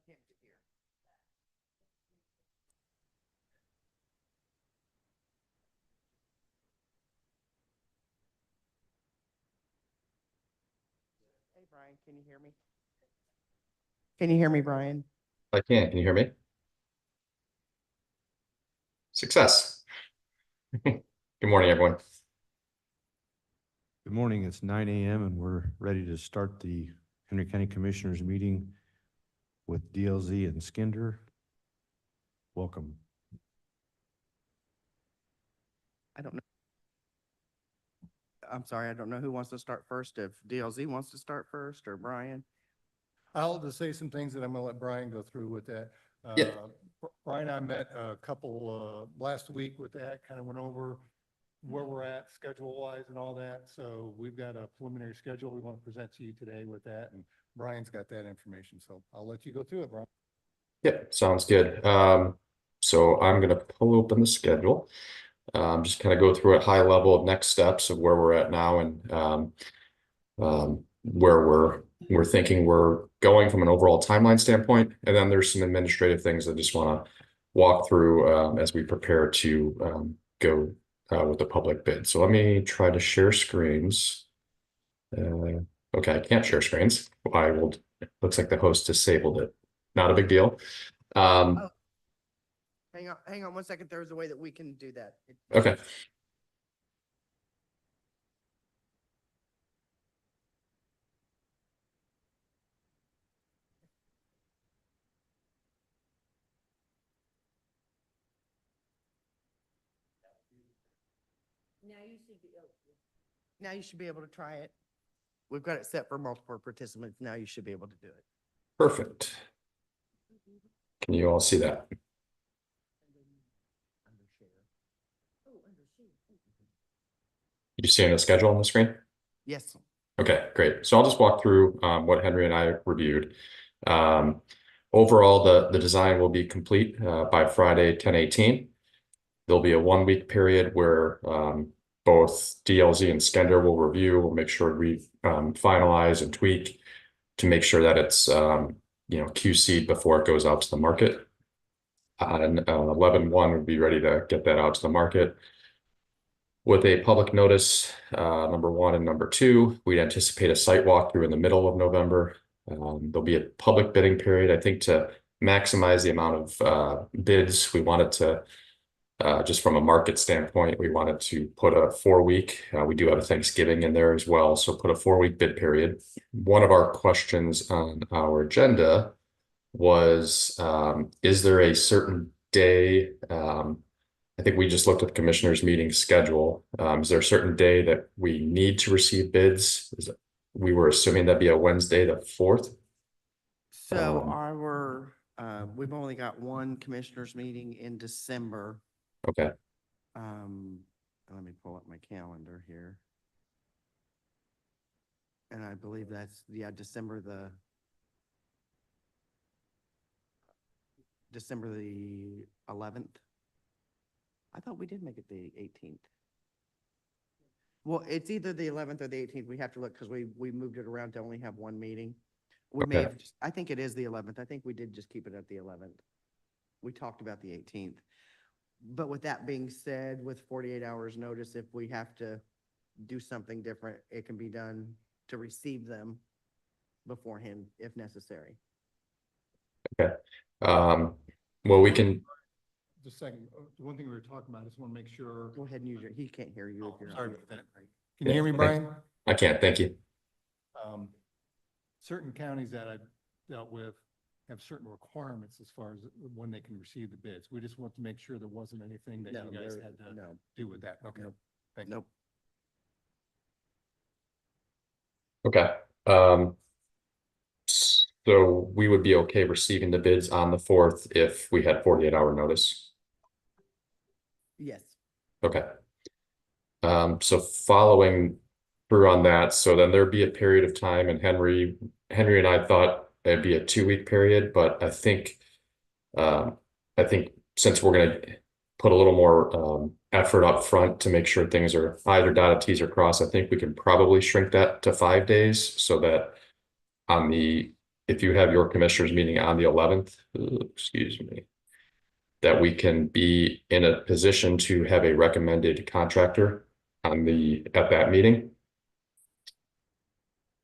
him to hear. Hey, Brian, can you hear me? Can you hear me, Brian? I can. Can you hear me? Success. Good morning, everyone. Good morning. It's 9 a.m. and we're ready to start the Henry County Commissioners meeting with DLZ and Skinder. Welcome. I don't know. I'm sorry, I don't know who wants to start first, if DLZ wants to start first or Brian. I'll just say some things that I'm gonna let Brian go through with that. Yeah. Brian and I met a couple, last week with that, kind of went over where we're at schedule wise and all that. So we've got a preliminary schedule we want to present to you today with that, and Brian's got that information. So I'll let you go through it, Brian. Yeah, sounds good. So I'm going to pull open the schedule. Just kind of go through a high level of next steps of where we're at now and where we're thinking we're going from an overall timeline standpoint. And then there's some administrative things I just want to walk through as we prepare to go with the public bid. So let me try to share screens. Okay, I can't share screens. I will. Looks like the host disabled it. Not a big deal. Hang on 1 second. There's a way that we can do that. Okay. Now you should be able to try it. We've got it set for multiple participants. Now you should be able to do it. Perfect. Can you all see that? You seeing the schedule on the screen? Yes. Okay, great. So I'll just walk through what Henry and I reviewed. Overall, the design will be complete by Friday, 10/18. There'll be a 1-week period where both DLZ and Skinder will review. We'll make sure we finalize and tweak to make sure that it's QC'd before it goes out to the market. And 11/1 would be ready to get that out to the market. With a public notice, number 1 and number 2, we'd anticipate a site walkthrough in the middle of November. There'll be a public bidding period. I think to maximize the amount of bids, we wanted to, just from a market standpoint, we wanted to put a 4-week. We do have a Thanksgiving in there as well, so put a 4-week bid period. One of our questions on our agenda was, is there a certain day? I think we just looked at the commissioners' meeting schedule. Is there a certain day that we need to receive bids? We were assuming that'd be a Wednesday, the 4th. So we've only got one commissioners meeting in December. Okay. Let me pull up my calendar here. And I believe that's, December the 11th. I thought we did make it the 18th. Well, it's either the 11th or the 18th. We have to look because we moved it around to only have one meeting. We may have, I think it is the 11th. I think we did just keep it at the 11th. We talked about the 18th. But with that being said, with 48 hours notice, if we have to do something different, it can be done to receive them beforehand if necessary. Okay. Well, we can. Just a second. One thing we were talking about, I just want to make sure. Go ahead and use he can't hear you. If you're Sorry about that. Can you hear me, Brian? I can't. Thank you. Certain counties that I've dealt with have certain requirements as far as when they can receive the bids. We just want to make sure there wasn't anything that you guys had to do with that. Okay. Thank you. Nope. Okay. So we would be okay receiving the bids on the 4th if we had 48-hour notice. Yes. Okay. So following through on that, so then there'd be a period of time, and Henry and I thought it'd be a 2-week period, but I think since we're going to put a little more effort up front to make sure things are either dotted T's or crossed, I think we can probably shrink that to 5 days so that on the if you have your commissioners meeting on the 11th, excuse me, that we can be in a position to have a recommended contractor at that meeting,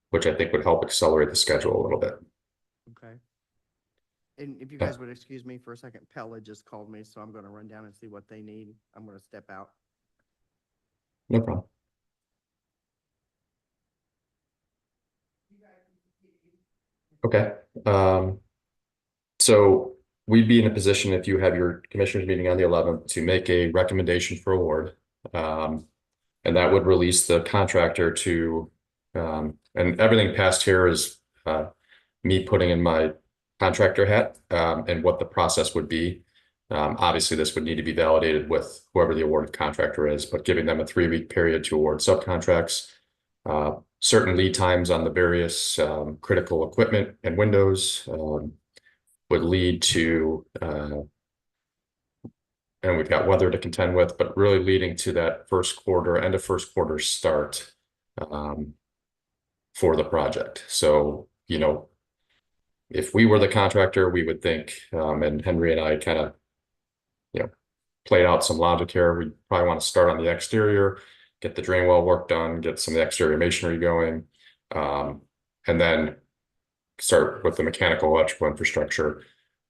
which I think would help accelerate the schedule a little bit. Okay. And if you Yeah. guys would excuse me for a second, Pella just called me, so I'm gonna run down and see what they need. I'm gonna step out. No problem. Okay, so we'd be in a position, if you have your commissioners meeting on the 11th, to make a recommendation for award. And that would release the contractor to, and everything past here is me putting in my contractor hat, and what the process would be. Obviously, this would need to be validated with whoever the awarded contractor is, but giving them a 3-week period to award subcontracts. Certain lead times on the various critical equipment and windows would lead to, and we've got weather to contend with, but really leading to that end of first quarter start for the project. So, you know, if we were the contractor, we would think, and Henry and I kind of, you know, played out some logic here. We probably want to start on the exterior, get the drain well work done, get some of the exterior masonry going, and then start with the mechanical electrical infrastructure.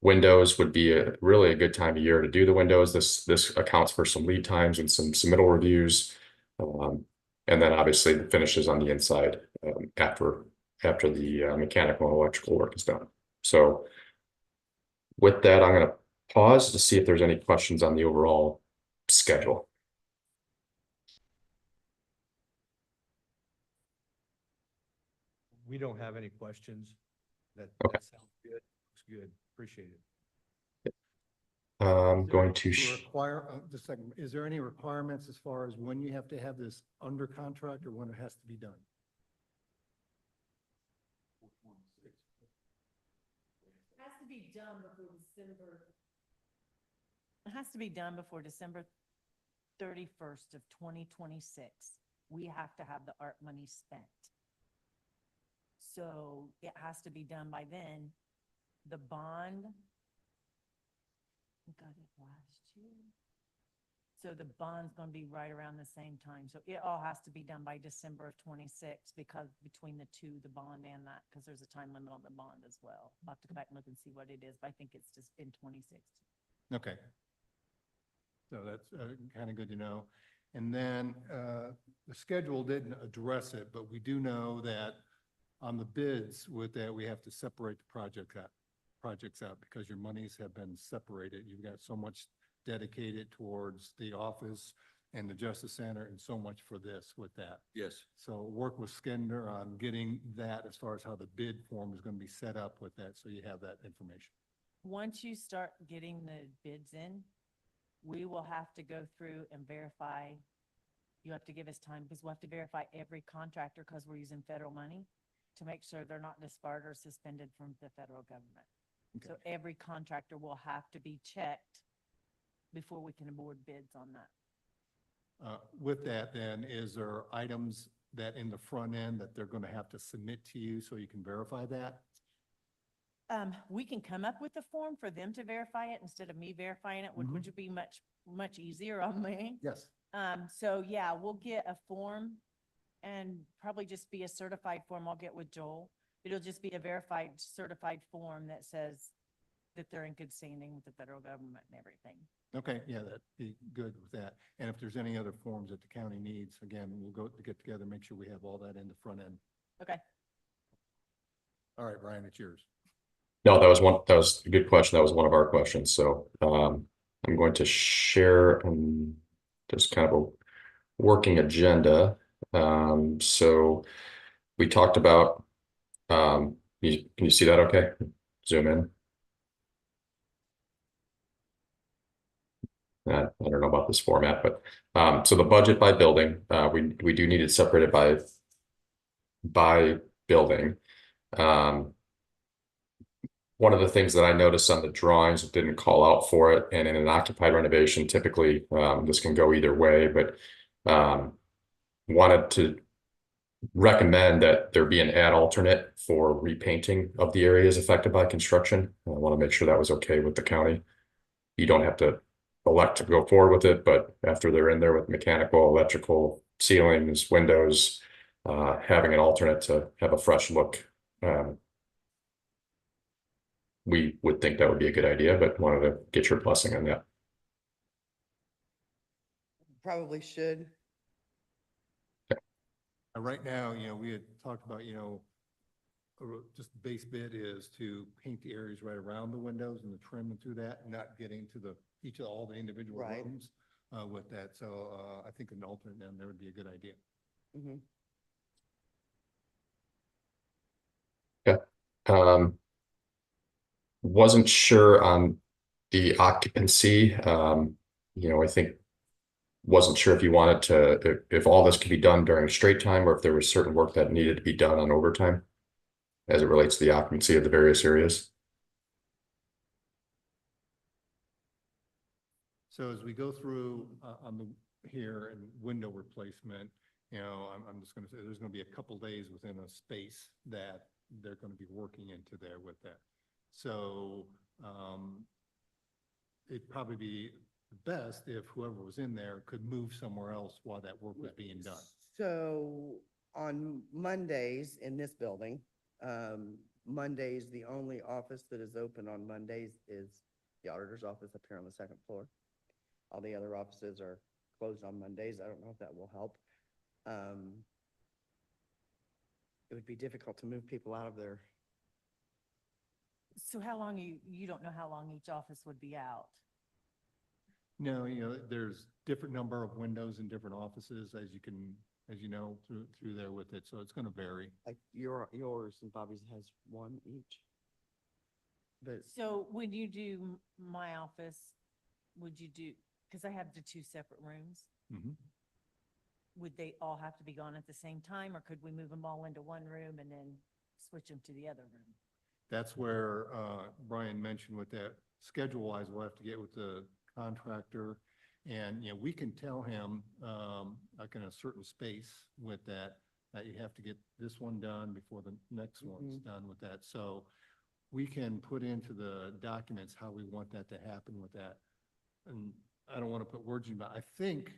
Windows would be really a good time of year to do the windows. This accounts for some lead times and some submittal reviews. And then obviously the finishes on the inside after the mechanical and electrical work is done. So with that, I'm going to pause to see if there's any questions on the overall schedule. We don't have any questions. That sounds good. Looks good. Appreciate it. I'm going to, Just a second, is there any requirements as far as when you have to have this under contract or when it has to be done? Has to be done before December. It has to be done before December 31st of 2026. We have to have the art money spent. So it has to be done by then. The bond, we got it last year. So the bond's gonna be right around the same time. So it all has to be done by December of 26 because between the two, the bond and that, because there's a time limit on the bond as well. I'll have to go back and look and see what it is, but I think it's just in 26. Okay. So that's kind of good to know. And then the schedule didn't address it, but we do know that on the bids with that, we have to separate the projects out because your monies have been separated. You've got so much dedicated towards the office and the Justice Center and so much for this with that. Yes. So work with Skender on getting that as far as how the bid form is going to be set up with that, so you have that information. Once you start getting the bids in, we will have to go through and verify. You have to give us time because we'll have to verify every contractor because we're using federal money to make sure they're not disbarred or suspended from the federal government. Okay. So every contractor will have to be checked before we can award bids on that. With that, then, is there items that in the front end that they're going to have to submit to you so you can verify that? We can come up with a form for them to verify it instead of me verifying it, which would be much easier on me. Yes. So yeah, we'll get a form and probably just be a certified form. I'll get with Joel. It'll just be a verified, certified form that says that they're in good standing with the federal government and everything. Okay, yeah, that'd be good with that. And if there's any other forms that the county needs, again, we'll go to get together, make sure we have all that in the front end. Okay. All right, Brian, it's yours. no, that was a good question. That was one of our questions. So I'm going to share just kind of a working agenda. So we talked about, can you see that okay? Zoom in. I don't know about this format, but so the budget by building, we do need it separated by building. One of the things that I noticed on the drawings, it didn't call out for it, and in an occupied renovation, typically this can go either way, but wanted to recommend that there be an ad alternate for repainting of the areas affected by construction. I want to make sure that was okay with the county. You don't have to elect to go forward with it, but after they're in there with mechanical, electrical, ceilings, windows, having an alternate to have a fresh look, we would think that would be a good idea, but wanted to get your blessing on that. Probably should. Right now, we had talked about, just the base bid is to paint the areas right around the windows and the trim and through that, not getting to all the individual Right. rooms with that. So I think an alternate then there would be a good idea. Mhm. Wasn't sure on the occupancy. I think wasn't sure if you wanted to, if all this could be done during straight time or if there was certain work that needed to be done on overtime as it relates to the occupancy of the various areas. So as we go through on the here and window replacement, I'm just going to say there's going to be a couple days within a space that they're going to be working into there with that. So it'd probably be best if whoever was in there could move somewhere else while that work was being done. So on Mondays in this building, Mondays, the only office that is open on Mondays is the auditor's office up here on the second floor. All the other offices are closed on Mondays. I don't know if that will help. It would be difficult to move people out of there. So how long you don't know how long each office would be out? No, there's different number of windows in different offices as you know, through there with it. So it's going to vary. Like yours and Bobby's has one each. But So when you do my office, would you do, because I have the two separate rooms, would they all have to be gone at the same time, or could we move them all into one room and then switch them to the other room? That's where Brian mentioned with that schedule-wise, we'll have to get with the contractor. And, we can tell him, like in a certain space with that you have to get this one done before the next one's done with that. So we can put into the documents how we want that to happen with that. And I don't want to put words in, but I think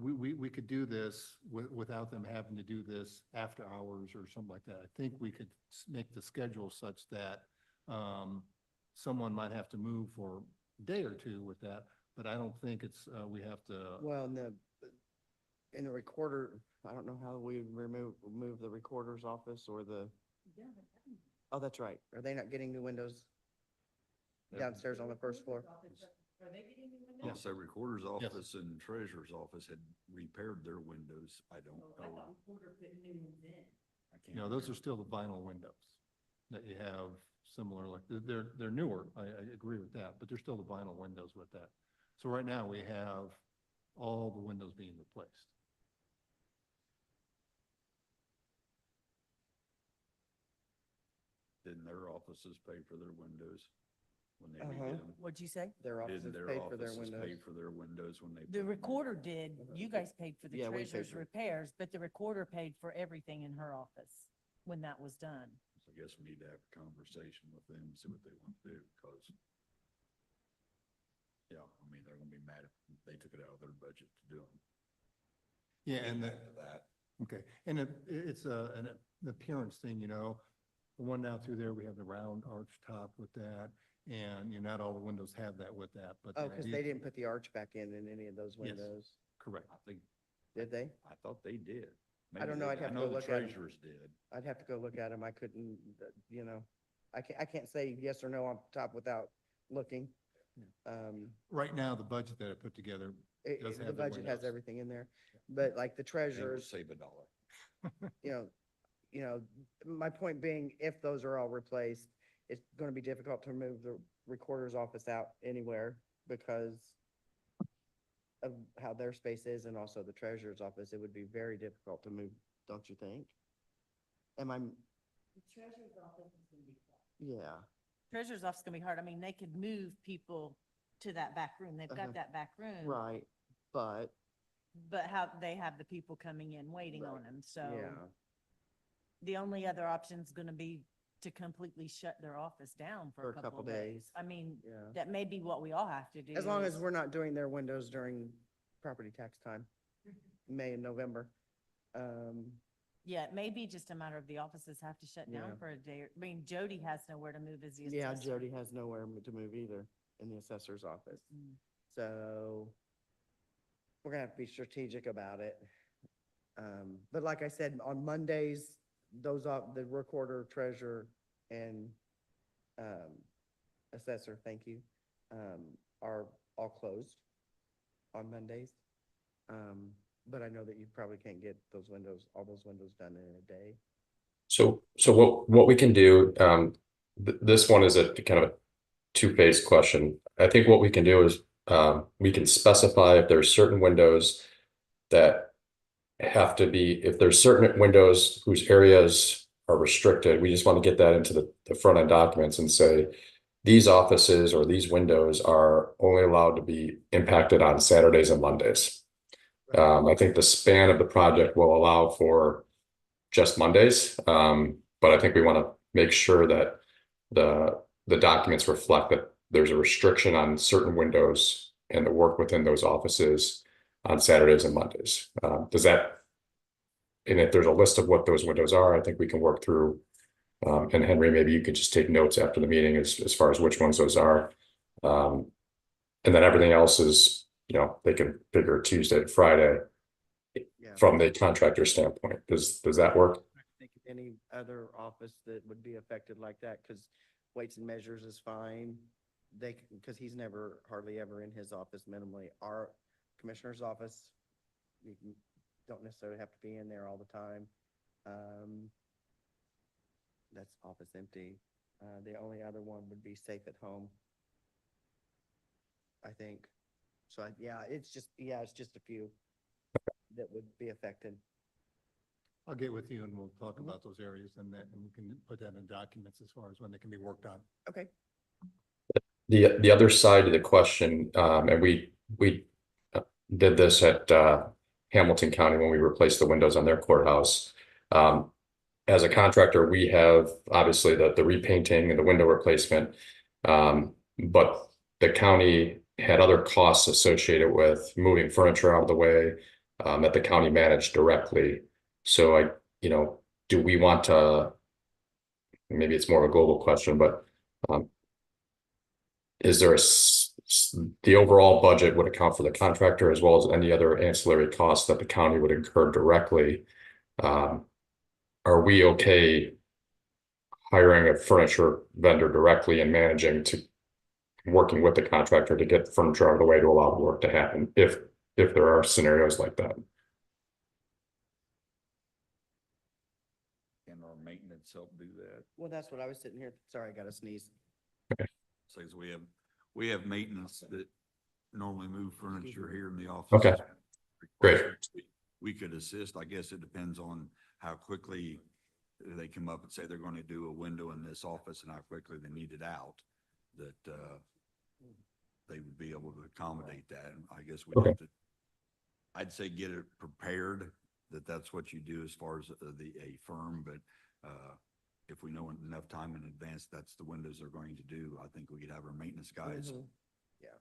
we could do this without them having to do this after hours or something like that. I think we could make the schedule such that someone might have to move for a day or two with that, but I don't think it's, we have to, well, in the recorder, I don't know how we move the recorder's office or oh, that's right. Are they not getting new windows downstairs on the first floor? Are they getting new windows? Yes. Also, recorder's Yes. office and treasurer's office had repaired their windows. I don't I know. thought recorder put new ones in. I can't those are remember. still the vinyl windows that you have similar, like, they're newer. I agree with that, but they're still the vinyl windows with that. So right now we have all the windows being replaced. Didn't their offices pay for their windows when they Uh-huh. redid them? What'd you say? Their Didn't offices their paid for their offices pay windows. for their windows when they? The put them in? recorder did, you guys paid for the Yeah, we paid treasurer's for it. repairs, but the recorder paid for everything in her office when that was done. So I guess we need to have a conversation with them, see what they want to do, because yeah, I mean, they're gonna be mad if they took it out of their budget to do them. Yeah, and That. okay, and it's an appearance thing, The one down through there, we have the round arch top with that, and not all the windows have that with that, but. Oh, because they didn't put the arch back in any of those Yes. windows, Correct. I think, did they? I thought they did. I don't Maybe know, they- I'd have to I go know the look at 'em. treasurers did. I'd have to go look at them. I couldn't, I can't say yes or no on top without looking. Right now, the budget that I put together, Does The have the budget has windows. everything in there, but like the And we'll treasurers, save $1. my point being, if those are all replaced, it's gonna be difficult to move the recorder's office out anywhere because of how their space is and also the treasurer's office. It would be very difficult to move, don't you think? Am I, The treasurer's office is gonna be. yeah, Treasurer's office is gonna be hard. I mean, they could move people to that back room. They've Uh-huh. got that back room. right, but, But how, they have the people coming in waiting on them, so. yeah, the only other option is gonna be to completely shut their office down for a couple of days. I mean, Yeah. that may be what we all have to do. As long as is- we're not doing their windows during property tax time, May and November. Yeah, it may be just a matter of the offices have to shut Yeah. down for a day. I mean, Jody has nowhere to move as the Yeah, assessor. Jody has nowhere to move either in the assessor's office. Mm. So we're gonna have to be strategic about it. But like I said, on Mondays, those are the recorder, treasurer, and, assessor, thank you, are all closed on Mondays. But I know that you probably can't get those windows, all those windows done in a day. So what we can do, this one is a kind of a two-phase question. I think what we can do is, we can specify if there's certain windows that have to be, if there's certain windows whose areas are restricted, we just want to get that into the front end documents and say, these offices or these windows are only allowed to be impacted on Saturdays and Mondays. I think the span of the project will allow for just Mondays. But I think we want to make sure that the documents reflect that there's a restriction on certain windows and the work within those offices on Saturdays and Mondays. Does that, and if there's a list of what those windows are, I think we can work through. And Henry, maybe you could just take notes after the meeting as far as which ones those are. And then everything else is, they can figure Tuesday to Friday Yeah. from the contractor standpoint. Does that work? Think of any other office that would be affected like that, because weights and measures is fine. Because he's never, hardly ever in his office minimally. Our commissioner's office, don't necessarily have to be in there all the time. That's office empty. The only other one would be safe at home, I think. So, it's just a few that would be affected. I'll get with you and we'll talk Mhm. about those areas and we can put that in documents as far as when they can be worked on. Okay. The other side of the question, and we did this at Hamilton County when we replaced the windows on their courthouse. As a contractor, we have obviously the repainting and the window replacement. But the county had other costs associated with moving furniture out of the way that the county managed directly. So do we want to, maybe it's more of a global question, but is there the overall budget would account for the contractor as well as any other ancillary costs that the county would incur directly? Are we okay hiring a furniture vendor directly and working with the contractor to get the furniture out of the way to allow the work to happen if there are scenarios like that? Can our maintenance help do that? Well, that's what I was sitting here. Sorry, I got to sneeze. Says we have maintenance that normally move furniture here in the office. Okay. Great. We could assist. I guess it depends on how quickly they come up and say they're going to do a window in this office and how quickly they need it out, that they would be able to accommodate that. And I guess we Okay. have to, I'd say get it prepared that that's what you do as far as a firm, but if we know enough time in advance, that's the windows they're going to do. I think we could have our maintenance guys Mhm.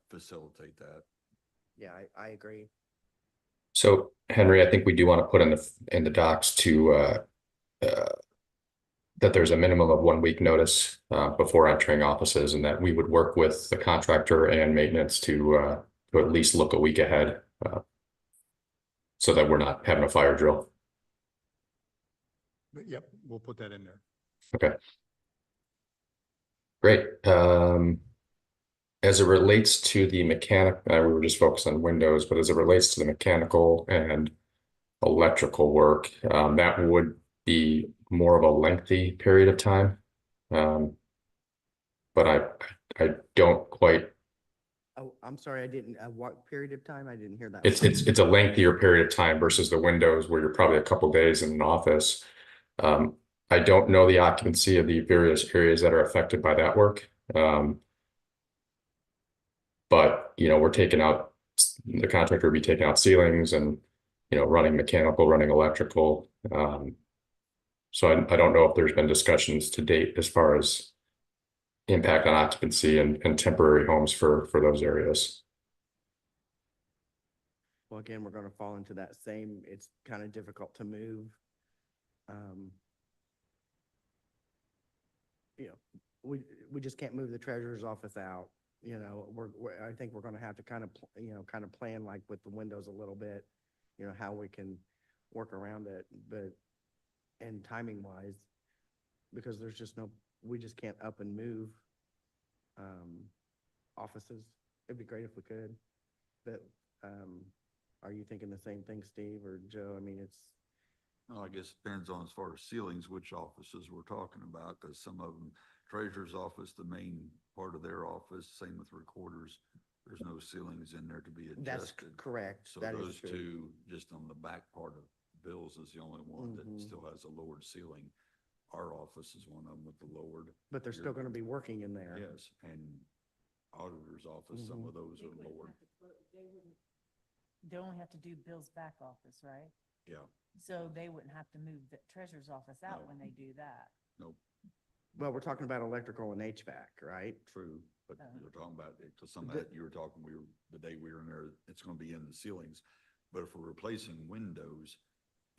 facilitate that. Yeah, I agree. So Henry, I think we do want to put in the docs to that there's a minimum of 1 week notice before entering offices, and that we would work with the contractor and maintenance to at least look a week ahead, so that we're not having a fire drill. But yep, we'll put that in there. Okay. Great. As it relates to the mechanic, we were just focused on windows, but as it relates to the mechanical and electrical work, that would be more of a lengthy period of time. But I don't quite, Oh, I'm sorry, I didn't, what period of time? I didn't hear that. it's a lengthier period of time versus the windows where you're probably a couple days in an office. I don't know the occupancy of the various areas that are affected by that work. But we're taking out, the contractor would be taking out ceilings and running mechanical, running electrical. So I don't know if there's been discussions to date as far as impact on occupancy and temporary homes for those areas. Well, again, we're gonna fall into that same, it's kind of difficult to move. You know, we just can't move the treasurer's office out, you know, I think we're gonna have to kind of, kind of plan like with the windows a little bit, you know, how we can work around it, but, and timing wise, because there's just no, we just can't up and move, offices. It'd be great if we could, but, are you thinking the same thing, Steve or Joe? I mean, it's, Well, I guess it depends on as far as ceilings, which offices we're talking about, because some of them, treasurer's office, the main part of their office, same with recorders. There's no ceilings in there to be that's adjusted. correct. So That is those true. two, just on the back part of Bill's is the only one that Mhm. still has a lowered ceiling. Our office is one of them with the lowered. But they're still gonna be working in there. Yes, and auditor's office, some Mhm. of those They are wouldn't lowered. have to they wouldn't, they only have to do Bill's back office, right? Yeah, So they wouldn't have to move the treasurer's office out No. when they do that. nope, Well, we're talking about electrical and HVAC, right? true. But Oh. you're talking about, because some of The- that you were talking, the day we were in there, it's gonna be in the ceilings. But if we're replacing windows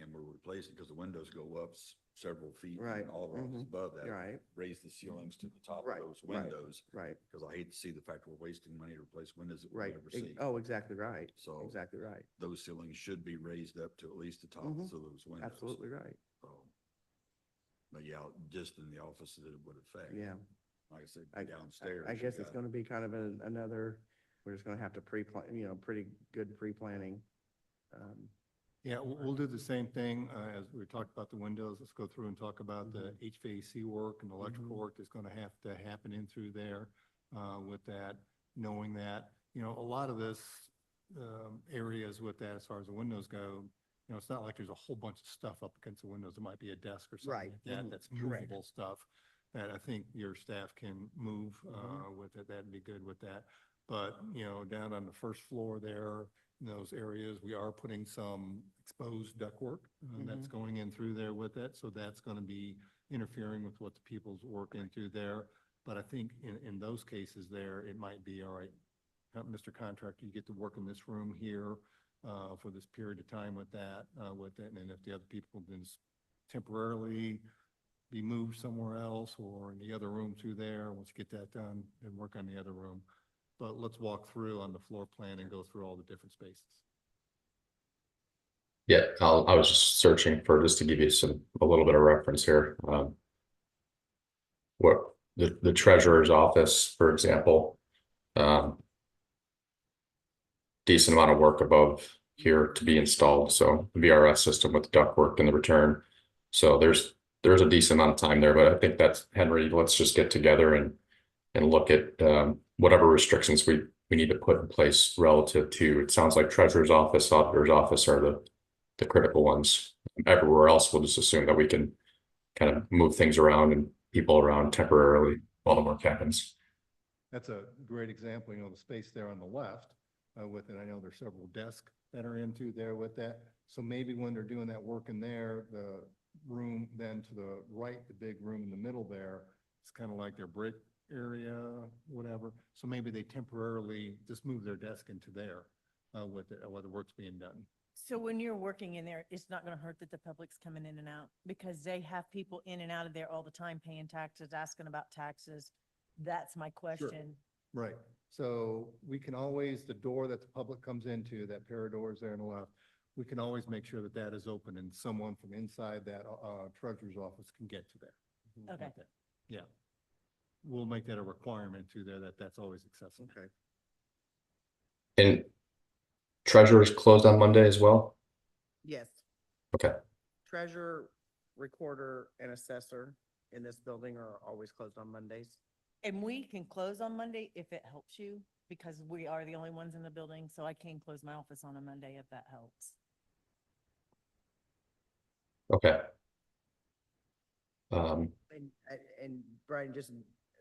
and we're replacing, because the windows go up several feet Right, and all of mhm. it's above that. Right, Raise the ceilings to the top of Right, those right. windows, right, because I hate to see the fact we're wasting money to replace windows that we'll right. never see. Oh, exactly right. So- Exactly right. Those ceilings should be raised up to at least the tops Mhm. of those windows. Absolutely right. So, but yeah, just in the offices it would affect. Yeah. Like I said, I- downstairs. I you guess it's got- gonna be kind of another, we're just gonna have to pre-plan, pretty good pre-planning. Yeah, we'll do the same thing, as we talked about the windows. Let's go through and talk about the HVAC work and electrical Mhm. work that's gonna have to happen in through there, with that, knowing that, a lot of this, areas with that, as far as the windows go, it's not like there's a whole bunch of stuff up against the windows. There might be a desk or something Right, like that, mhm, that's correct. movable stuff that I think your staff can move, Mhm. with it. That'd be good with that. But, down on the first floor there, in those areas, we are putting some exposed ductwork that's going in through there with it. So that's going to be interfering with what the people's work into there. But I think in those cases there, it might be, all right, Mr. Contractor, you get to work in this room here for this period of time with that, with it. And then if the other people can temporarily be moved somewhere else or in the other room through there, once you get that done, then work on the other room. But let's walk through on the floor plan and go through all the different spaces. Yeah, I was just searching for, just to give you a little bit of reference here. What the treasurer's office, for example, decent amount of work above here to be installed. So the VRS system with the ductwork and the return. So there's a decent amount of time there, but I think that's, Henry, let's just get together and look at whatever restrictions we need to put in place relative to, it sounds like treasurer's office, auditor's office are the critical ones. Everywhere else, we'll just assume that we can kind of move things around and people around temporarily while the work happens. That's a great example, the space there on the left with it. I know there's several desks that are into there with that. So maybe when they're doing that work in there, the room then to the right, the big room in the middle there, it's kind of like their break area, whatever. So maybe they temporarily just move their desk into there with it, while the work's being done. So when you're working in there, it's not gonna hurt that the public's coming in and out because they have people in and out of there all the time paying taxes, asking about taxes. That's my question. Right. So we can always, the door that the public comes into, that pair of doors there on the left, we can always make sure that that is open and someone from inside that treasurer's office can get to there. Okay. Yeah. We'll make that a requirement to there, that's always accessible. Okay. And treasurer's closed on Monday as well? Yes. Okay. Treasurer, recorder, and assessor in this building are always closed on Mondays. And we can close on Monday if it helps you, because we are the only ones in the building, so I can close my office on a Monday if that helps. Okay. And Brian,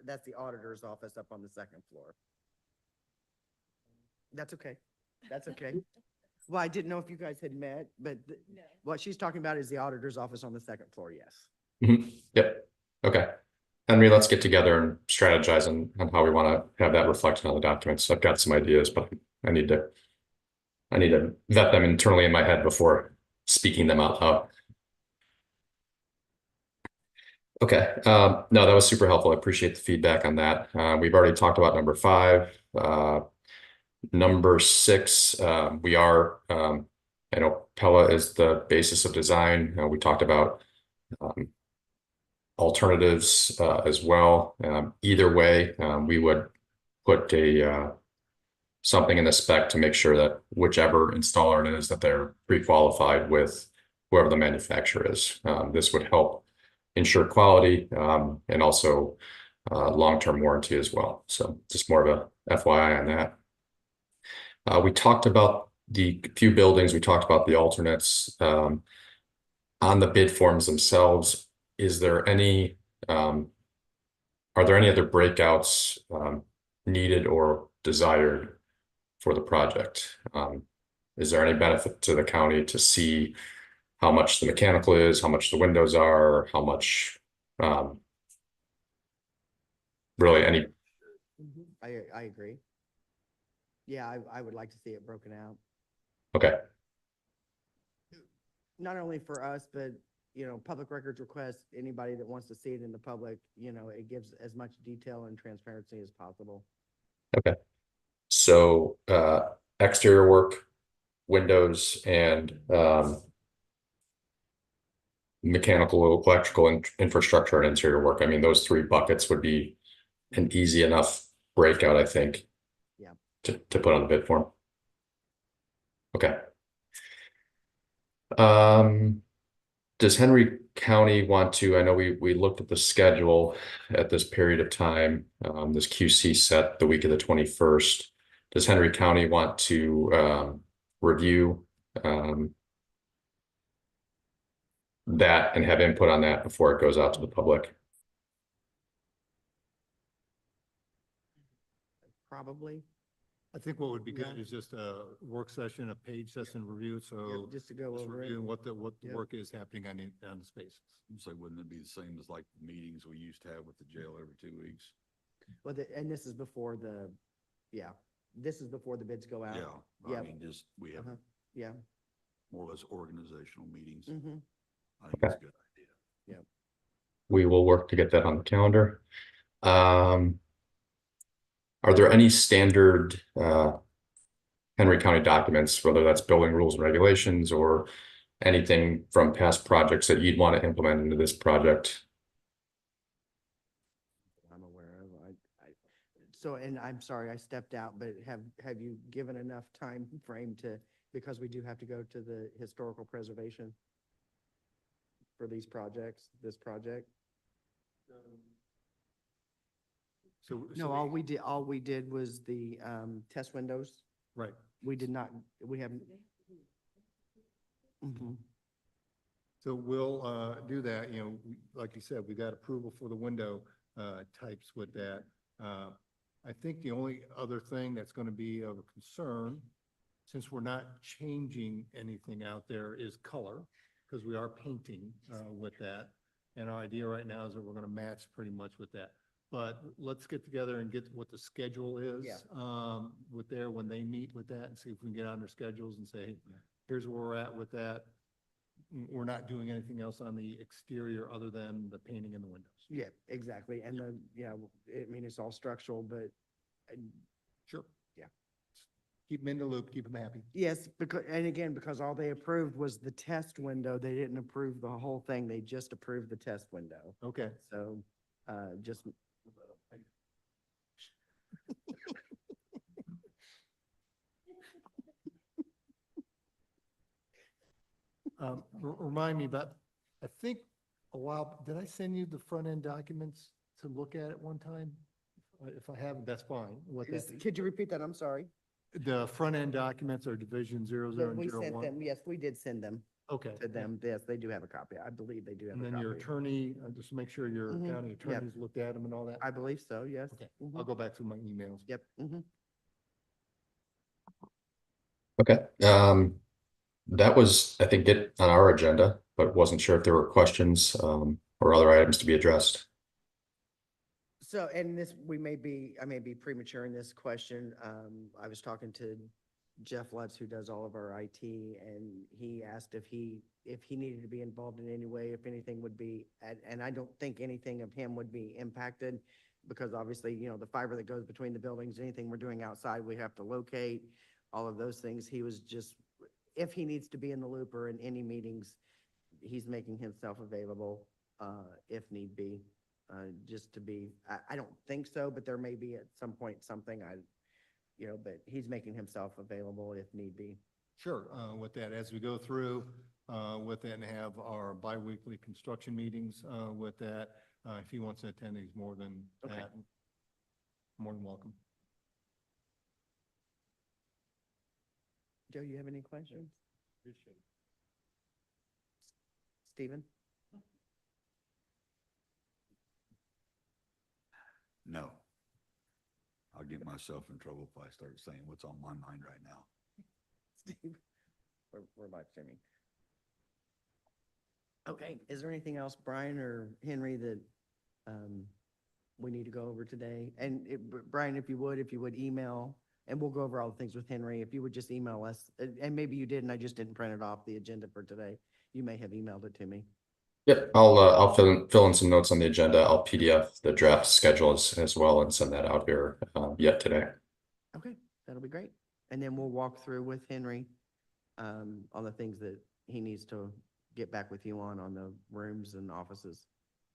that's the auditor's office up on the second floor. That's okay. That's okay. Well, I didn't know if you guys had met, but No. what she's talking about is the auditor's office on the second floor, yes. Yep, okay. Henry, let's get together and strategize on how we want to have that reflected on the documents. I've got some ideas, but I need to vet them internally in my head before speaking them out loud. Okay, no, that was super helpful. I appreciate the feedback on that. We've already talked about number 5. Number 6, we are, I know Pella is the basis of design. We talked about alternatives as well. Either way, we would put something in the spec to make sure that whichever installer it is, that they're pre-qualified with whoever the manufacturer is. This would help ensure quality and also long-term warranty as well. So just more of a FYI on that. We talked about the few buildings, we talked about the alternates. On the bid forms themselves, is there any, are there any other breakouts needed or desired for the project? Is there any benefit to the county to see how much the mechanical is, how much the windows are, how much really any? I agree. Yeah, I would like to see it broken out, Okay, not only for us, but, you know, public records requests, anybody that wants to see it in the public, you know, it gives as much detail and transparency as possible. okay. So exterior work, windows, and mechanical, electrical, infrastructure, and interior work. I mean, those 3 buckets would be an easy enough breakout, I think. Yeah. To put on the bid form. Okay. Does Henry County want to, I know we looked at the schedule at this period of time, this QC set the week of the 21st. Does Henry County want to review that and have input on that before it goes out to the public? Probably, I think what would be good is just a work session, a page session review, yeah, so just to go just over it. reviewing what the Yeah. work is happening on the spaces. So wouldn't it be the same as like the meetings we used to have with the jail every 2 weeks? Well, and this is before this is before the bids go out. Yeah, Yeah. I mean, just, we have Uh-huh. Yeah. more or less organizational meetings. Mm-hmm. I think it's a good idea. We will work to get that on the calendar. Are there any standard Henry County documents, whether that's building rules and regulations or anything from past projects that you'd want to implement into this project? I'm aware of, so, and I'm sorry, I stepped out, but have you given enough time frame to, because we do have to go to the historical preservation for these projects, this project? So. No, all we did was the, test windows. Right. We did not, we haven't. Mhm. So we'll do that, you know, like you said, we got approval for the window types with that. I think the only other thing that's going to be of a concern, since we're not changing anything out there, is color, because we are painting with that. And our idea right now is that we're going to match pretty much with that. But let's get together and get what the schedule is with there when they meet with that and see if we can get on their schedules and say, hey, here's where we're at with that. We're not doing anything else on the exterior other than the painting in the windows. Yeah, exactly. And then, yeah, I mean, it's all structural, but Sure. Yeah. Keep them in the loop, keep them happy. yes, because, and again, because all they approved was the test window. They didn't approve the whole thing. They just approved the test window. Okay. So, just. Remind me, but I think a while, did I send you the front end documents to look at one time? If I haven't, that's fine. Could you repeat that? I'm sorry. The front end documents are division 00 Yeah, and we sent 01. them, yes, we did send them Okay. to them. Yes, they do have a copy. I believe they do have And a then your copy. attorney, just make sure your Mhm, county yep. attorneys looked at them and all that. I believe so, yes. Okay, Mhm. I'll go back through my emails. Yep. Mhm. Okay. That was, I think, it on our agenda, but wasn't sure if there were questions or other items to be addressed. So, and this, I may be premature in this question. I was talking to Jeff Lutz, who does all of our IT, and he asked if he needed to be involved in any way, if anything would be, and I don't think anything of him would be impacted, because obviously, you know, the fiber that goes between the buildings, anything we're doing outside, we have to locate, all of those things. He was just, if he needs to be in the loop or in any meetings, he's making himself available, if need be. Just to be, I don't think so, but there may be at some point something but he's making himself available if need be. Sure, with that, as we go through, with that and have our bi-weekly construction meetings, with that, if he wants to attend, he's more than Okay. that, more than welcome. Joe, you have any questions? Stephen? No. I'll get myself in trouble if I start saying what's on my mind right now. Steve? We're live streaming. Okay, is there anything else, Brian or Henry, that we need to go over today? And Brian, if you would email, and we'll go over all the things with Henry, if you would just email us, and maybe you did and I just didn't print it off, the agenda for today. You may have emailed it to me. Yep, I'll fill in some notes on the agenda. I'll PDF the draft schedule as well and send that out here yet today. Okay, that'll be great. And then we'll walk through with Henry on the things that he needs to get back with you on the rooms and offices.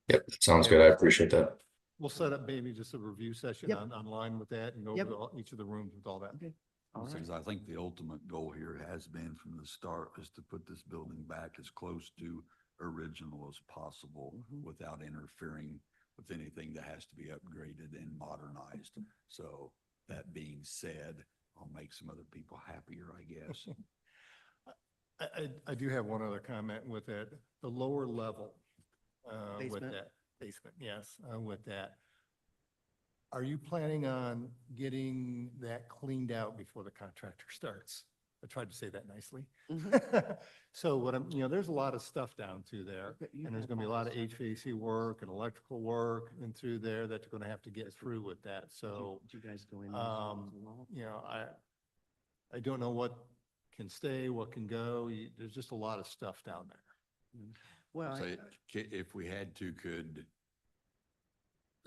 Yep, sounds good. I appreciate that. We'll set up maybe just a review session Yep. online with that and go Yep. over each of the rooms with all that. Okay. All right. Because I think the ultimate goal here has been from the start is to put this building back as close to original as possible Mhm. without interfering with anything that has to be upgraded and modernized. So that being said, I'll make some other people happier, I guess. I do have one other comment with that, the lower level, with Basement? that, basement, yes, with that. Are you planning on getting that cleaned out before the contractor starts? I tried to say that nicely. Mhm. So there's a lot of stuff down through there, But you and there's have gonna be a lot of office stuff. HVAC work and electrical work and through there that you're gonna have to get through with that, so. Did you guys go in? those rooms Um, as well? I don't know what can stay, what can go. There's just a lot of stuff down there. Well, Say, if we had to, because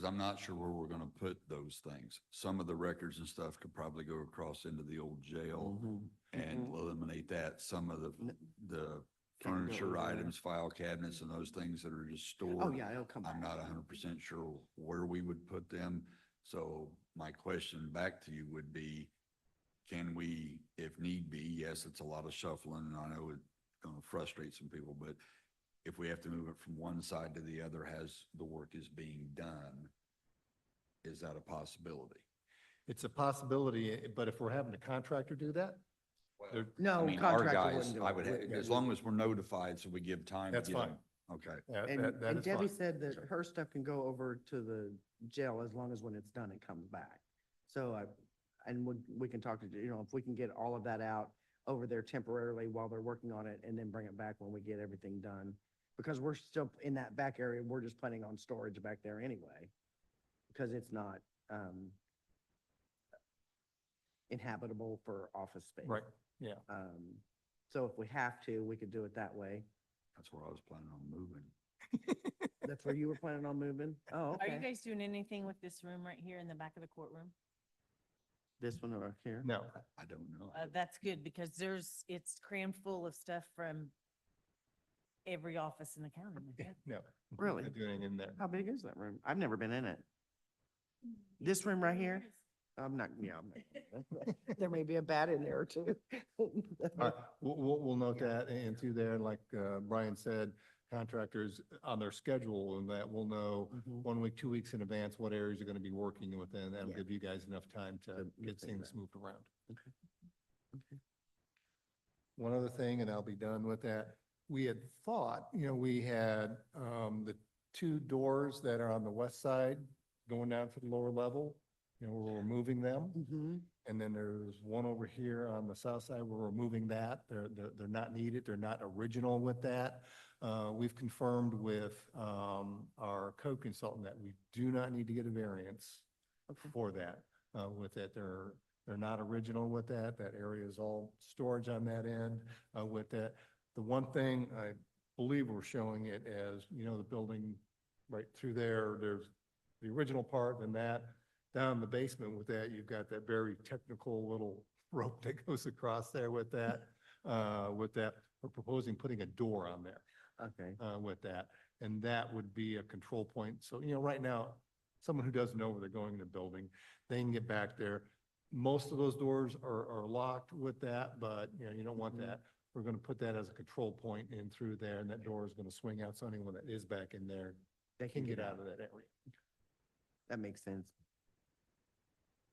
I'm not sure where we're gonna put those things. Some of the records and stuff could probably go across into the old jail Mhm. and Mhm. eliminate that. Some of the Can't go furniture over there. items, file cabinets and those things that are just stored. Oh, yeah, it'll come back. I'm not 100% sure where we would put them. So my question back to you would be, can we, if need be, yes, it's a lot of shuffling and I know it's gonna frustrate some people, but if we have to move it from one side to the other as the work is being done, is that a possibility? It's a possibility, but if we're having a contractor do that, they're- No, I mean, our contractor guys, wouldn't do I it. would, We- as long as we're notified, so we give time. to That's get fine. them. Okay. And that is Debbie fine. said that her stuff can go over to the jail as long as when it's done, it comes back. So and we can talk to, if we can get all of that out over there temporarily while they're working on it and then bring it back when we get everything done. Because we're still in that back area, we're just planning on storage back there anyway. Because it's not, inhabitable for office space. Right, yeah. So if we have to, we could do it that way. That's where I was planning on moving. That's where you were planning on moving? Oh, Are you okay. guys doing anything with this room right here in the back of the courtroom? This one over here? No, I don't know. That's good because it's crammed full of stuff from every office in the county. I think. no. Really? Not doing in there. How big is that room? I've never been in it. This room right here? I'm not. There may be a bat in there too. All right, we'll note that and through there, and like Brian said, contractors on their schedule and that we'll know Mhm. 1 week, 2 weeks in advance what areas are going to be working within. That'll Yeah. give you guys enough time to To get figure things out. moved around. Okay. One other thing, and I'll be done with that. We had thought, we had the 2 doors that are on the west side going down to the lower level, we're removing them. Mhm. And then there's one over here on the south side, we're removing that. They're not needed. They're not original with that. We've confirmed with, our code consultant that we do not need to get a variance for that. With that, they're not original with that. That area is all storage on that end, with that. The one thing I believe we're showing it as, the building right through there, there's the original part and that. Down in the basement with that, you've got that very technical little rope that goes across there with that. With that, we're proposing putting a door on there, Okay, with that. And that would be a control point. So, right now, someone who doesn't know where they're going in the building, they can get back there. Most of those doors are locked with that, but, you don't want that. We're going to put that as a control point in through there, and that door is going to swing out, so anyone that is back in there they can get out of that area. That makes sense.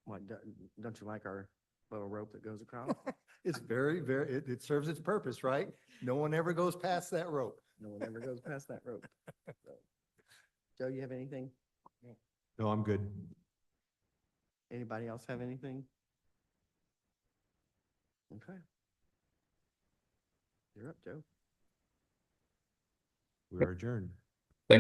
What, don't you like our little rope that goes across? It's very, it serves its purpose, right? No one ever goes past that rope. No one ever goes past that rope. So. Joe, you have anything? No, I'm good. Anybody else have anything? Okay. You're up, Joe. We're adjourned.